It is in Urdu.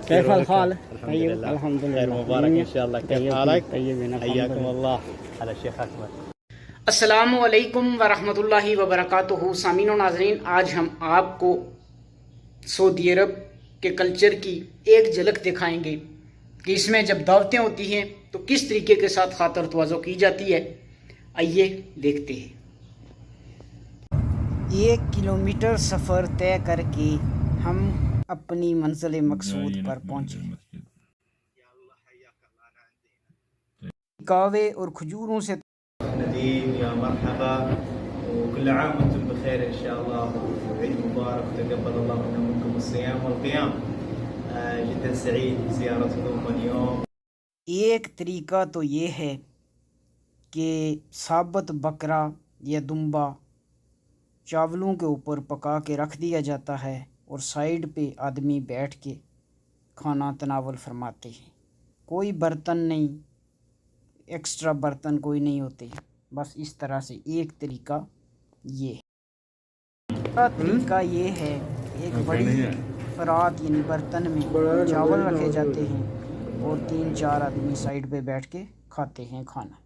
كيف الحال؟ الحمد طيب لله. الحمد لله. خير مبارك ان شاء الله. كيف حالك؟ طيبين الحمد حياكم لله. الله على الشيخ اکمل. السلام علیکم ورحمۃ اللہ وبرکاتہ. سامعین و ناظرین، آج ہم آپ کو سعودی عرب کے کلچر کی ایک جھلک دکھائیں گے کہ اس میں جب دعوتیں ہوتی ہیں تو کس طریقے کے ساتھ خاطر تواضع کی جاتی ہے. آئیے دیکھتے ہیں. 1 کلومیٹر سفر طے کر کے ہم اپنی منزل مقصود پر پہنچے. کاوے اور کھجوروں سے ندیم يا مرحبا وكل عام وانتم بخير ان شاء الله وعيد مبارك وتقبل الله منا ومنكم الصيام والقيام. جدا سعيد بزيارتكم اليوم. ایک طریقہ تو یہ ہے کہ ثابت بکرا یا دمبا چاولوں کے اوپر پکا کے رکھ دیا جاتا ہے اور سائیڈ پہ آدمی بیٹھ کے کھانا تناول فرماتے ہیں. کوئی برتن نہیں، ایکسٹرا برتن کوئی نہیں ہوتے. بس اس طرح سے ایک طریقہ یہ ہے. دوسرا طریقہ یہ ہے ایک بڑی پرات یعنی برتن میں چاول رکھے جاتے ہیں اور 3-4 آدمی سائیڈ پہ بیٹھ کے کھاتے ہیں کھانا.